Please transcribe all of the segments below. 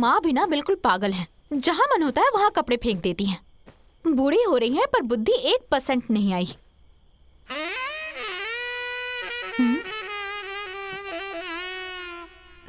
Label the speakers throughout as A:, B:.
A: माँ भी ना बिल्कुल पागल है। जहाँ मन होता है वहाँ कपड़े फेंक देती हैं। बूढ़ी हो रही है पर बुद्धि 1% नहीं आई।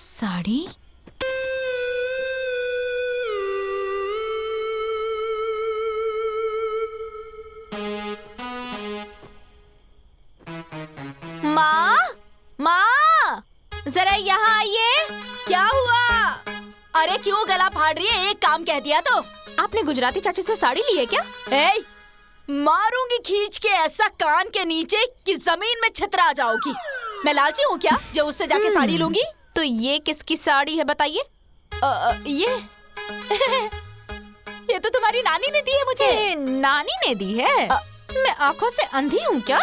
A: साड़ी? माँ, माँ, जरा यहाँ आइए।
B: क्या हुआ? अरे क्यों गला फाड़ रही है? एक काम कह दिया तो।
A: आपने गुजराती चाची से साड़ी ली है क्या?
B: ए, मारूंगी खींच के ऐसा कान के नीचे कि जमीन में छितरा जाओगी। मैं लालची हूँ क्या जो उससे जाके साड़ी लूंगी?
A: तो ये किसकी साड़ी है बताइए?
B: ये ये तो तुम्हारी नानी ने दी है मुझे।
A: नानी ने दी है? मैं आंखों से अंधी हूँ क्या?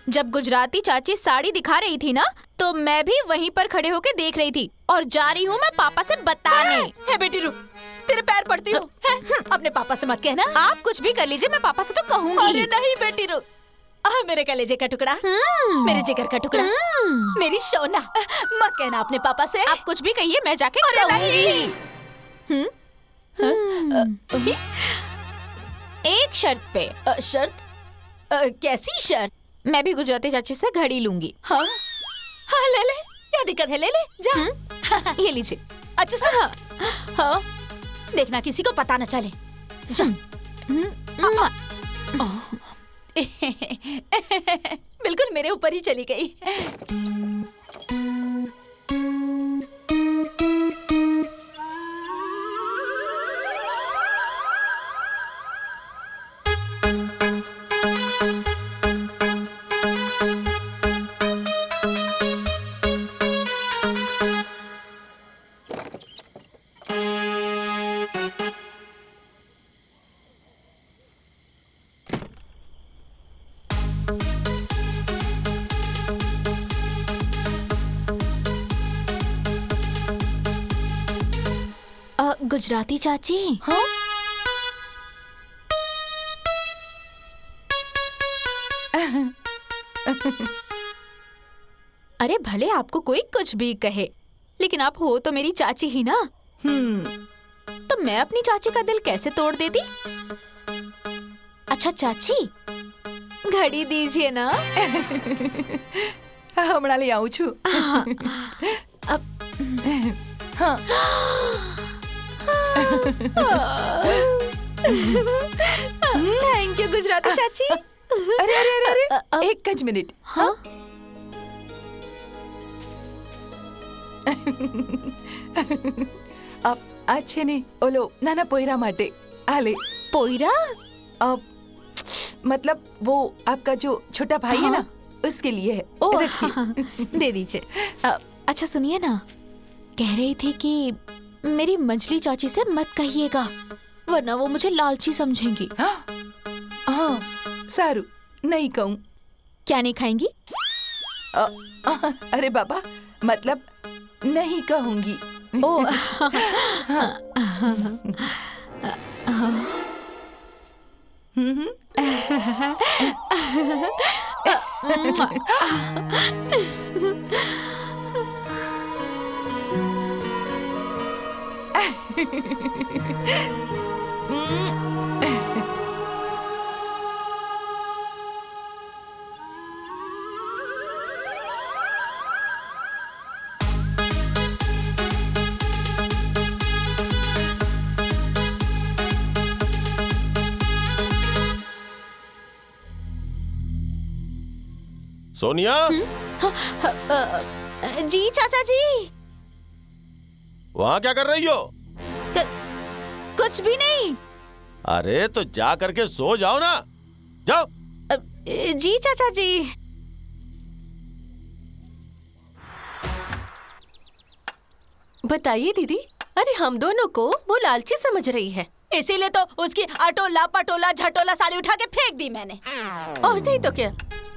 A: जब गुजराती चाची साड़ी दिखा रही थी ना, तो मैं भी वहीं पर खड़े होके देख रही थी और जा रही हूँ मैं पापा से बताने।
B: है बेटी रुक, तेरे पैर पड़ती हूँ। अपने पापा से मत कहना।
A: आप कुछ भी कर लीजिए, मैं पापा से तो कहूँगी।
B: अरे नहीं बेटी रुक। मेरे कलेजे का टुकड़ा, मेरे जिगर का टुकड़ा, मेरी सोना, मत कहना अपने पापा से।
A: आप कुछ भी कहिए, मैं जाके कहूँगी। एक शर्त पे।
B: शर्त? कैसी शर्त?
A: मैं भी गुजराती चाची से घड़ी लूंगी।
B: हाँ हाँ ले ले, क्या दिक्कत है, ले ले जा।
A: ये लीजिए।
B: अच्छा सा। हाँ देखना किसी को पता न चले। जा। बिल्कुल मेरे ऊपर ही चली गई।
A: गुजराती चाची।
B: हाँ?
A: अरे भले आपको कोई कुछ भी कहे, लेकिन आप हो तो मेरी चाची ही ना। तो मैं अपनी चाची का दिल कैसे तोड़ देती? अच्छा चाची, घड़ी दीजिए ना।
B: હમણાં લઈ આવું છું। हाँ।
A: थैंक यू गुजराती चाची।
B: अरे अरे अरे अरे एक ज मिनट। हाँ अब अच्छे ने ओलो नाना पोयरा माटे आले।
A: पोयरा?
B: अब मतलब वो आपका जो छोटा भाई है ना, उसके लिए है।
A: ओह दे दीजिए। अच्छा सुनिए ना, कह रही थी कि मेरी मंजली चाची से मत कहिएगा, वरना वो मुझे लालची समझेंगी।
B: हाँ सारू, नहीं कहूँ।
A: क्या नहीं खाएंगी?
B: अरे बाबा, मतलब नहीं कहूँगी।
A: ओह
C: सोनिया।
A: जी चाचा जी।
C: वहाँ क्या कर रही हो?
A: कुछ भी नहीं।
C: अरे तो जा करके सो जाओ ना, जाओ।
A: जी चाचा जी।
B: बताइए दीदी। अरे हम दोनों को वो लालची समझ रही है, इसीलिए तो उसकी अटोला पटोला झटोला साड़ी उठा के फेंक दी मैंने। और नहीं तो क्या,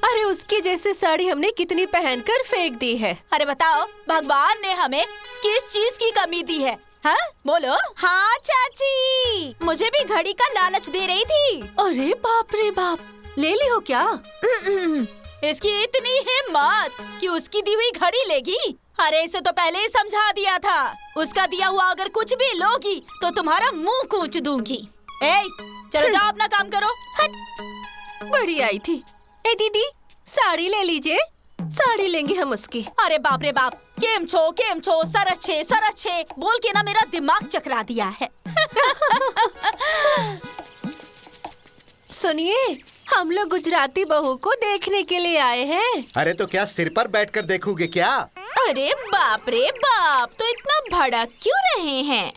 B: अरे उसकी जैसे साड़ी हमने कितनी पहनकर फेंक दी है। अरे बताओ, भगवान ने हमें किस चीज की कमी दी है? हाँ बोलो।
A: हाँ चाची, मुझे भी घड़ी का लालच दे रही थी।
B: अरे बाप रे बाप, ले ली हो क्या? इसकी इतनी हिम्मत कि उसकी दी हुई घड़ी लेगी। अरे इसे तो पहले ही समझा दिया था, उसका दिया हुआ अगर कुछ भी लोगी तो तुम्हारा मुंह कूच दूंगी। चलो जाओ अपना काम करो।
D: बड़ी आई थी। ए दीदी, साड़ी ले लीजिए, साड़ी लेंगे हम उसकी।
B: अरे बाप रे बाप, केम छो सरच्छे बोल के ना मेरा दिमाग चकरा दिया है।
D: सुनिए, हम लोग गुजराती बहू को देखने के लिए आए हैं।
E: अरे तो क्या सिर पर बैठकर देखोगे क्या?
A: अरे बाप रे बाप, तो इतना भड़क क्यों रहे हैं?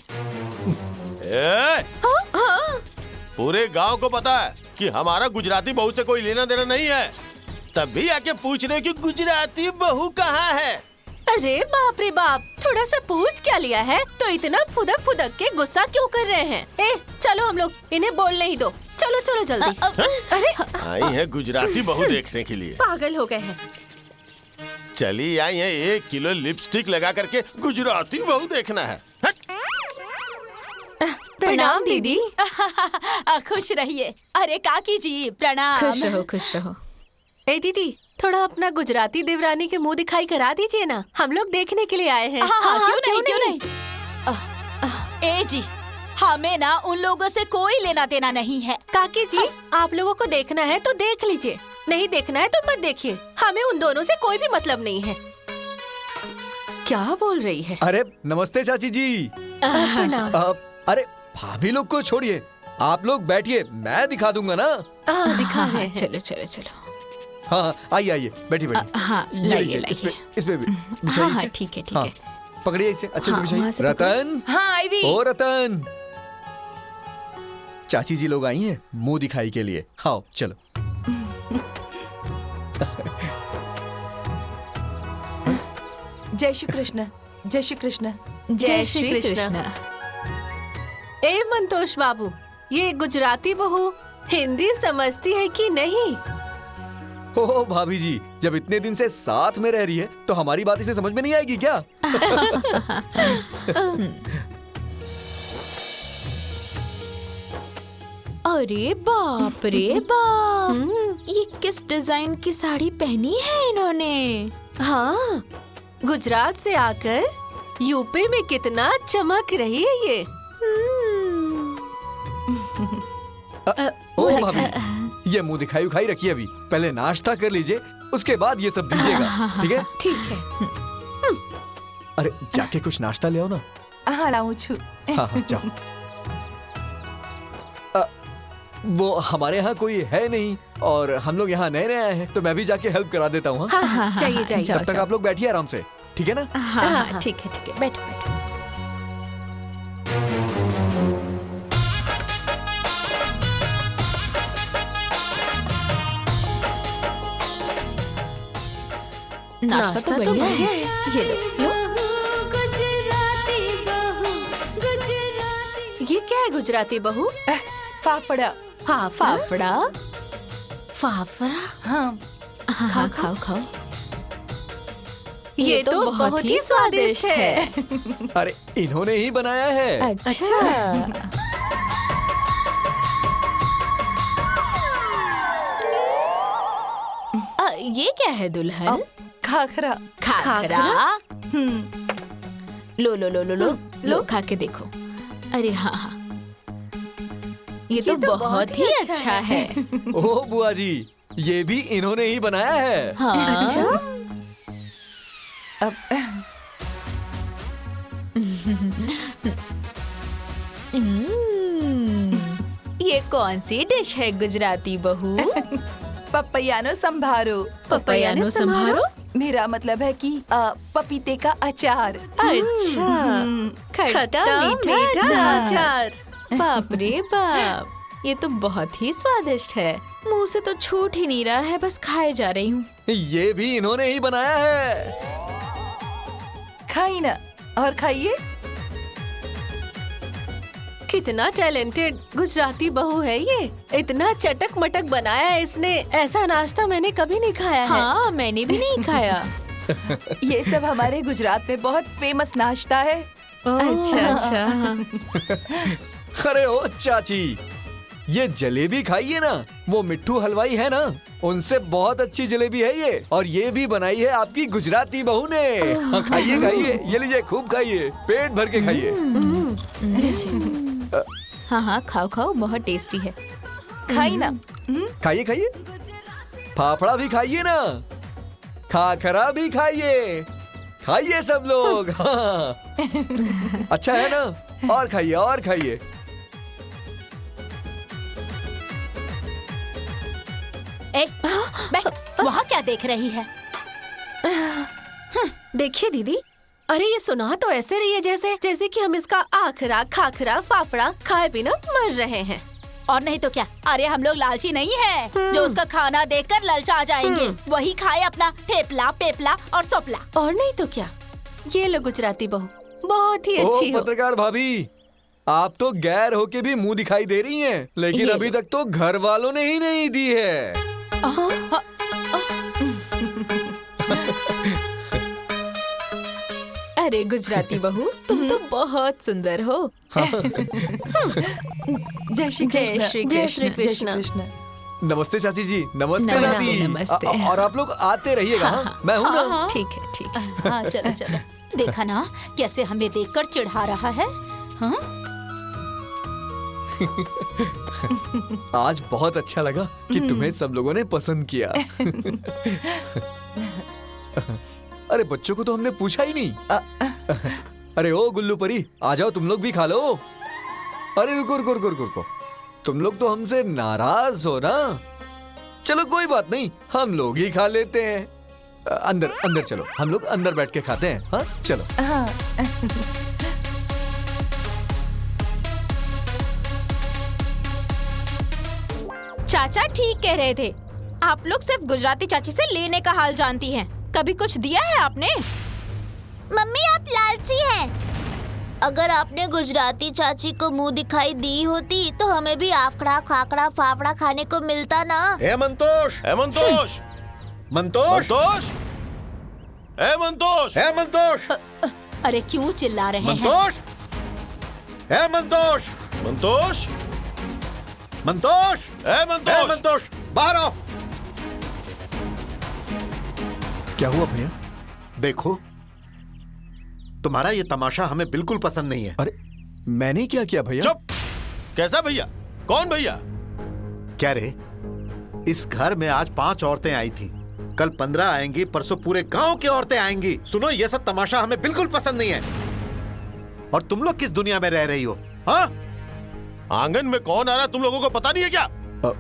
C: पूरे गांव को पता है कि हमारा गुजराती बहू से कोई लेना देना नहीं है, तब भी आके पूछ रहे कि गुजराती बहू कहाँ है।
D: अरे बाप रे बाप, थोड़ा सा पूछ क्या लिया है, तो इतना फुदक फुदक के गुस्सा क्यों कर रहे हैं? चलो हम लोग इन्हें बोलने ही दो। चलो चलो जल्दी। अरे
C: आई है गुजराती बहू देखने के लिए,
D: पागल हो गए हैं।
C: चली आई है 1 किलो लिपस्टिक लगा करके गुजराती बहू देखना है।
D: प्रणाम दीदी।
B: खुश रहिए। अरे काकी जी प्रणाम।
D: खुश रहो खुश रहो। ए दीदी, थोड़ा अपना गुजराती देवरानी के मुंह दिखाई करा दीजिए ना, हम लोग देखने के लिए आए हैं।
B: हाँ, क्यों नहीं। ए जी, हमें ना उन लोगों से कोई लेना देना नहीं है।
D: काकी जी, आप लोगों को देखना है तो देख लीजिए, नहीं देखना है तो मत देखिए, हमें उन दोनों से कोई भी मतलब नहीं है। क्या बोल रही है?
F: अरे नमस्ते चाची जी।
D: प्रणाम।
F: अरे भाभी लोग को छोड़िए, आप लोग बैठिए, मैं दिखा दूंगा ना।
D: दिखा रहे हैं।
A: चलो चलो चलो।
F: हाँ आइए आइए, बैठिए बैठिए।
A: हाँ
F: ये
A: लाइए
F: लीजिए, इस पे भी
A: हाँ
F: बिछाइए
A: हाँ
F: इसे।
A: ठीक है ठीक
F: हाँ,
A: है।
F: पकड़िए इसे अच्छे से
A: हाँ,
F: बिछाइए।
A: वहाँ से
F: रतन,
B: हाँ आईवी।
F: ओ रतन, चाची जी लोग आई हैं मुंह दिखाई के लिए। हाँ चलो।
G: जय श्री कृष्ण, जय श्री कृष्ण।
D: जय श्री कृष्ण। ए मंतोष बाबू, ये गुजराती बहू हिंदी समझती है कि नहीं?
F: ओ भाभी जी, जब इतने दिन से साथ में रह रही है तो हमारी बात इसे समझ में नहीं आएगी क्या?
A: अरे बाप रे बाप, ये किस डिजाइन की साड़ी पहनी है इन्होंने?
D: हाँ, गुजरात से आकर यूपी में कितना चमक रही है ये।
F: ओ भाभी, ये मुंह दिखाई उखाई रखिए, अभी पहले नाश्ता कर लीजिए, उसके बाद ये सब दीजिएगा, ठीक है?
D: ठीक है।
F: अरे जाके कुछ नाश्ता ले आओ ना।
G: हाँ लाऊं छु।
F: हाँ हाँ जाओ। वो हमारे यहाँ कोई है नहीं और हम लोग यहाँ नए नए आए हैं, तो मैं भी जाके हेल्प करा देता हूँ।
D: हाँ हाँ, जाइए जाइए।
F: तब तक आप लोग बैठिए आराम से, ठीक है ना?
A: हाँ ठीक है बैठो बैठो। नाश्ता तो बढ़िया है, ये लो।
D: ये क्या है गुजराती बहू?
G: फाफड़ा।
D: हाँ,
A: फाफड़ा।
D: फाफड़ा।
G: हाँ
A: हाँ खाओ खाओ।
D: ये तो बहुत ही स्वादिष्ट है।
F: अरे इन्होंने ही बनाया है।
A: अच्छा। ये क्या है दुल्हन?
G: खाखरा।
A: खाखरा। लो लो लो लो लो लो, खा के देखो। अरे हाँ हाँ, ये तो बहुत ही अच्छा है।
F: ओ बुआ जी, ये भी इन्होंने ही बनाया है।
A: हाँ।
D: अच्छा।
G: अब
A: ये कौन सी डिश है गुजराती बहू?
G: पपैयानो संभारो।
A: पपैयानो संभारो?
G: मेरा मतलब है कि पपीते का अचार।
A: अच्छा, खट्टा मीठा अचार। बाप रे बाप, ये तो बहुत ही स्वादिष्ट है। मुंह से तो छूट ही नहीं रहा है, बस खाए जा रही हूँ।
F: ये भी इन्होंने ही बनाया है।
G: खाइए ना और खाइए।
D: कितना टैलेंटेड गुजराती बहू है ये, इतना चटक मटक बनाया है इसने। ऐसा नाश्ता मैंने कभी नहीं खाया है।
A: हाँ, मैंने भी नहीं खाया।
G: ये सब हमारे गुजरात में बहुत फेमस नाश्ता है।
A: अच्छा अच्छा।
F: अरे ओ चाची, ये जलेबी खाइए ना, वो मिट्ठू हलवाई है ना, उनसे बहुत अच्छी जलेबी है ये, और ये भी बनाई है आपकी गुजराती बहू ने। हाँ, खाइए खाइए, ये लीजिए, खूब खाइए, पेट भर के खाइए।
A: हाँ हाँ, खाओ खाओ, बहुत टेस्टी है।
G: खाई ना।
F: खाइए खाइए, फाफड़ा भी खाइए ना, खाखरा भी खाइए, खाइए सब लोग। हाँ। अच्छा है ना, और खाइए और खाइए।
B: वहाँ क्या देख रही है?
D: देखिए दीदी, अरे ये सुना तो ऐसे रही है जैसे जैसे कि हम इसका आखरा खाखरा फाफड़ा खाए बिना मर रहे हैं।
B: और नहीं तो क्या, अरे हम लोग लालची नहीं है जो उसका खाना देखकर ललचा जाएंगे। वही खाए अपना ठेपला पेपला और सोपला।
D: और नहीं तो क्या, ये लो गुजराती बहू, बहुत ही अच्छी हो।
F: पत्रकार भाभी, आप तो गैर होके भी मुंह दिखाई दे रही हैं, लेकिन अभी तक तो घर वालों ने ही नहीं दी है।
A: अरे गुजराती बहू, तुम तो बहुत सुंदर हो।
G: जय श्री कृष्ण।
D: जय श्री कृष्ण।
F: नमस्ते चाची जी, नमस्ते
A: नमस्ते,
F: नानी।
A: नमस्ते।
F: और आप लोग आते रहिएगा। हाँ, मैं हूँ ना।
A: ठीक है ठीक है।
B: हाँ चलो चलो। देखा ना कैसे हमें देखकर चिढ़ा रहा है। हाँ?
F: आज बहुत अच्छा लगा कि तुम्हें सब लोगों ने पसंद किया। अरे बच्चों को तो हमने पूछा ही नहीं। अरे ओ गुल्लू परी, आ जाओ तुम लोग भी खा लो। अरे रुको रुको रुको रुको, तुम लोग तो हमसे नाराज हो ना। चलो कोई बात नहीं, हम लोग ही खा लेते हैं। अंदर अंदर चलो, हम लोग अंदर बैठ के खाते हैं। हाँ चलो।
G: हाँ।
A: चाचा ठीक कह रहे थे, आप लोग सिर्फ गुजराती चाची से लेने का हाल जानती हैं। कभी कुछ दिया है आपने?
H: मम्मी आप लालची हैं। अगर आपने गुजराती चाची को मुंह दिखाई दी होती तो हमें भी आफड़ा खाकड़ा फाफड़ा खाने को मिलता ना।
E: ए मंतोष,
C: ए मंतोष,
E: मंतोष,
C: मंतोष, ए मंतोष,
E: ए मंतोष,
B: अरे क्यों चिल्ला रहे हैं?
E: मंतोष, ए मंतोष,
C: मंतोष,
E: मंतोष,
C: ए
E: ए
C: मंतोष,
E: मंतोष, बाहर आओ।
F: क्या हुआ भैया?
E: देखो, तुम्हारा ये तमाशा हमें बिल्कुल पसंद नहीं है।
F: अरे मैंने क्या किया भैया?
C: चुप। कैसा भैया? कौन भैया?
E: क्या रे, इस घर में आज 5 औरतें आई थी, कल 15 आएंगी, परसों पूरे गांव की औरतें आएंगी। सुनो, ये सब तमाशा हमें बिल्कुल पसंद नहीं है। और तुम लोग किस दुनिया में रह रही हो? हाँ,
C: आंगन में कौन आ रहा तुम लोगों को पता नहीं है क्या?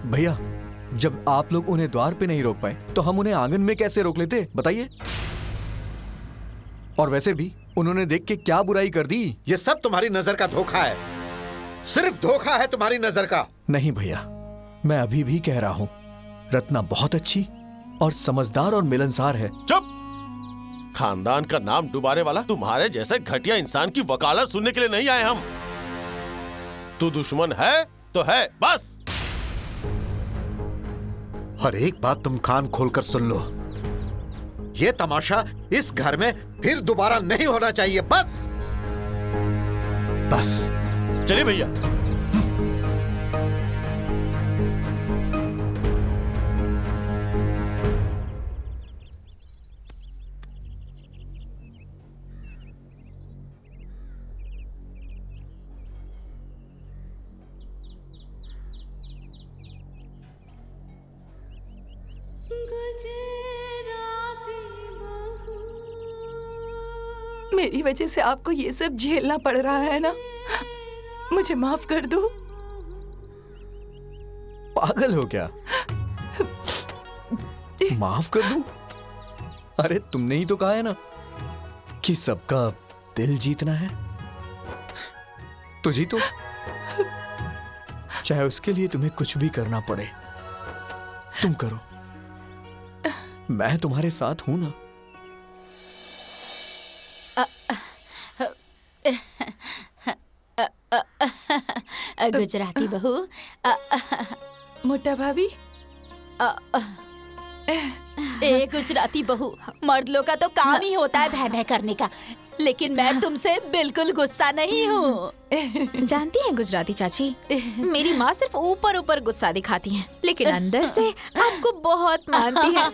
F: भैया, जब आप लोग उन्हें द्वार पे नहीं रोक पाए तो हम उन्हें आंगन में कैसे रोक लेते, बताइए। और वैसे भी उन्होंने देख के क्या बुराई कर दी?
E: ये सब तुम्हारी नजर का धोखा है, सिर्फ धोखा है तुम्हारी नजर का।
F: नहीं भैया, मैं अभी भी कह रहा हूँ, रत्ना बहुत अच्छी और समझदार और मिलनसार है।
C: चुप। खानदान का नाम डुबाने वाला तुम्हारे जैसे घटिया इंसान की वकालत सुनने के लिए नहीं आए हम। तू दुश्मन है तो है, बस।
E: और एक बात तुम कान खोलकर सुन लो, ये तमाशा इस घर में फिर दोबारा नहीं होना चाहिए, बस बस।
C: चलिए भैया।
G: मेरी वजह से आपको ये सब झेलना पड़ रहा है ना, मुझे माफ कर दो।
F: पागल हो क्या? माफ कर दूं? अरे तुमने ही तो कहा है ना कि सबका दिल जीतना है, तो जीतो, चाहे उसके लिए तुम्हें कुछ भी करना पड़े। तुम करो, मैं तुम्हारे साथ हूं ना।
B: गुजराती बहू,
G: मोटा भाभी,
B: ए गुजराती बहू, मर्द लोग का तो काम ही होता है भय भय करने का। लेकिन मैं तुमसे बिल्कुल गुस्सा नहीं हूँ।
A: जानती हैं गुजराती चाची, मेरी माँ सिर्फ ऊपर ऊपर गुस्सा दिखाती हैं, लेकिन अंदर से आपको बहुत मानती है।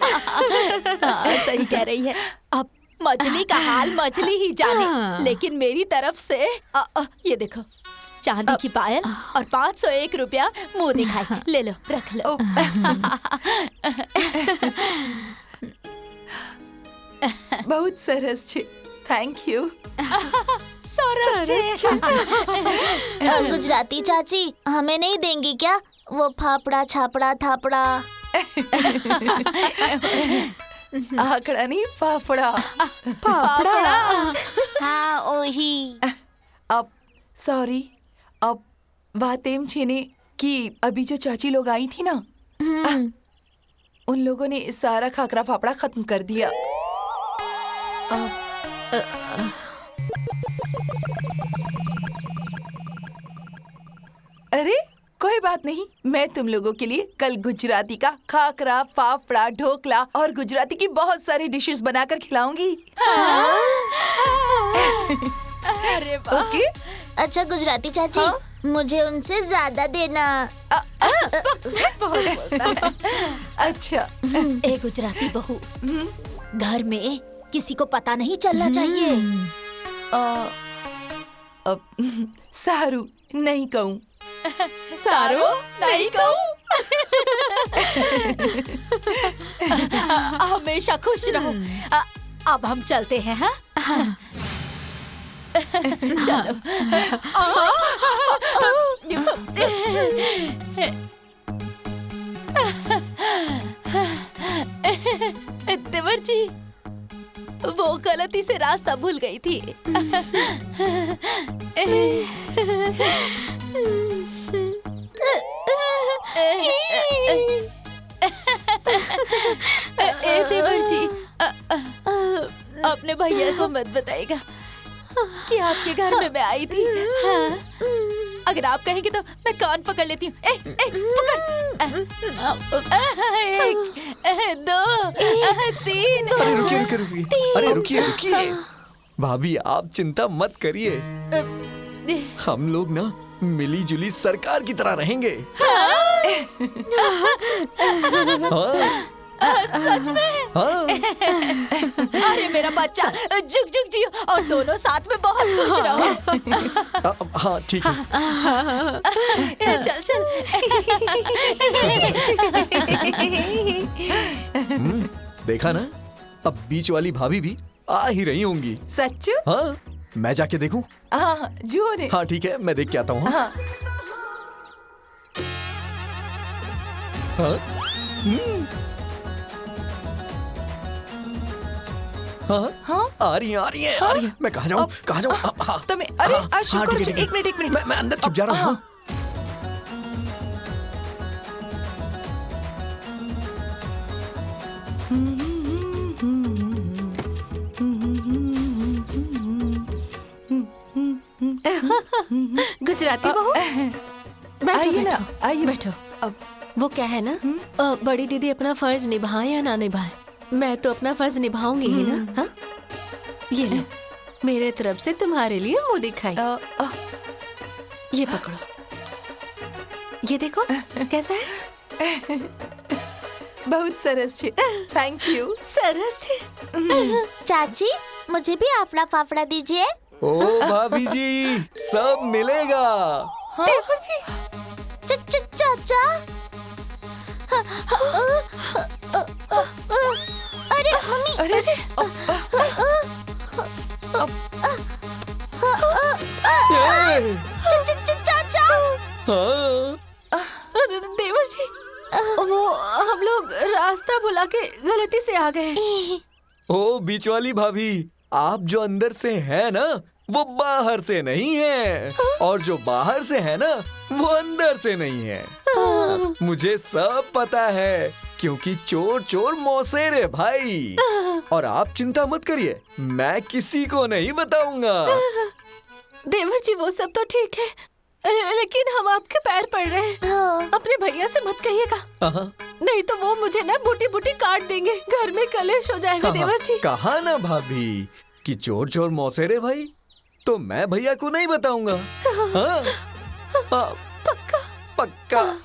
B: हाँ, सही कह रही है। अब मछली का हाल मछली ही जाने, लेकिन मेरी तरफ से ये देखो, चांदी की पायल और 501 रुपया मुंह दिखाई। ले लो, रख लो।
G: बहुत સરસ છે, થેન્ક યુ।
H: गुजराती चाची हमें नहीं देंगी क्या वो फाफड़ा छापड़ा थापड़ा?
G: આકડા ની ફાફડા।
H: हाँ ओही।
G: अब सॉरी, अब बात एम छे ने कि अभी जो चाची लोग आई थी ना, उन लोगों ने सारा खाकरा फाफड़ा खत्म कर दिया। अरे कोई बात नहीं, मैं तुम लोगों के लिए कल गुजराती का खाकरा फाफड़ा ढोकला और गुजराती की बहुत सारी डिशेस बनाकर खिलाऊंगी।
B: अरे वाह।
G: ओके?
H: अच्छा गुजराती चाची, मुझे उनसे ज्यादा देना।
G: अच्छा।
B: ए गुजराती बहू, घर में किसी को पता नहीं चलना चाहिए।
G: सारू नहीं कहूँ।
B: सारो नहीं कहूँ। हमेशा खुश रहो। अब हम चलते हैं। हाँ, चलो। देवर जी, वो गलती से रास्ता भूल गई थी। देवर जी, अपने भैया को मत बताएगा कि आपके घर में मैं आई थी। हाँ, अगर आप कहेंगे तो मैं कान पकड़ लेती हूँ। पकड़। 1, 2, 3।
F: अरे रुकिए। अरे रुकिए। भाभी आप चिंता मत करिए, हम लोग ना मिली जुली सरकार की तरह रहेंगे।
B: सच में?
F: हाँ।
B: अरे मेरा बच्चा, जुग जुग जियो और दोनों साथ में बहुत खुश रहो।
F: हाँ ठीक है।
B: चल।
F: देखा ना, अब बीच वाली भाभी भी आ ही रही होंगी।
G: सच्चू?
F: हाँ, मैं जाके देखूं?
G: हाँ जुओ ने।
F: हाँ ठीक है, मैं देख के आता हूँ।
G: हाँ।
F: हाँ? हाँ? आ रही है। मैं कहाँ जाऊँ? हाँ।
G: તમે અરે આ શું
F: हाँ,
G: કરો
F: ठीक
G: છો?
F: है,
G: एक मिनट।
F: मैं अंदर छुप जा रहा हूँ।
D: गुजराती बहू,
G: आइए ना, आइए।
D: बैठो। अब वो क्या है ना, बड़ी दीदी अपना फर्ज निभाए या ना निभाए, मैं तो अपना फर्ज निभाऊंगी ही ना। हाँ, ये लो, मेरे तरफ से तुम्हारे लिए मुंह दिखाई। ये पकड़ो, ये देखो कैसा है।
G: बहुत सरस છે। Thank you.
D: सरस छे।
H: चाची मुझे भी आफ्ड़ा फाफड़ा दीजिए।
F: ओ भाभी जी, सब मिलेगा।
D: देवर जी,
H: चाचा। अरे मम्मी।
G: अरे
H: चाचा।
F: हाँ।
D: देवर जी, वो हम लोग रास्ता भुला के गलती से आ गए।
F: ओ बीच वाली भाभी, आप जो अंदर से है ना, वो बाहर से नहीं है, और जो बाहर से है ना, वो अंदर से नहीं है। मुझे सब पता है, क्योंकि चोर चोर मौसेरे भाई। और आप चिंता मत करिए, मैं किसी को नहीं बताऊंगा।
D: देवर जी वो सब तो ठीक है, लेकिन हम आपके पैर पड़ रहे हैं। अपने भैया से मत कहिएगा, नहीं तो वो मुझे ना बूटी बूटी काट देंगे, घर में कलेश हो जाएगा। देवर जी
F: कहा ना भाभी, कि चोर चोर मौसेरे भाई, तो मैं भैया को नहीं बताऊंगा। हाँ? हाँ, पक्का पक्का।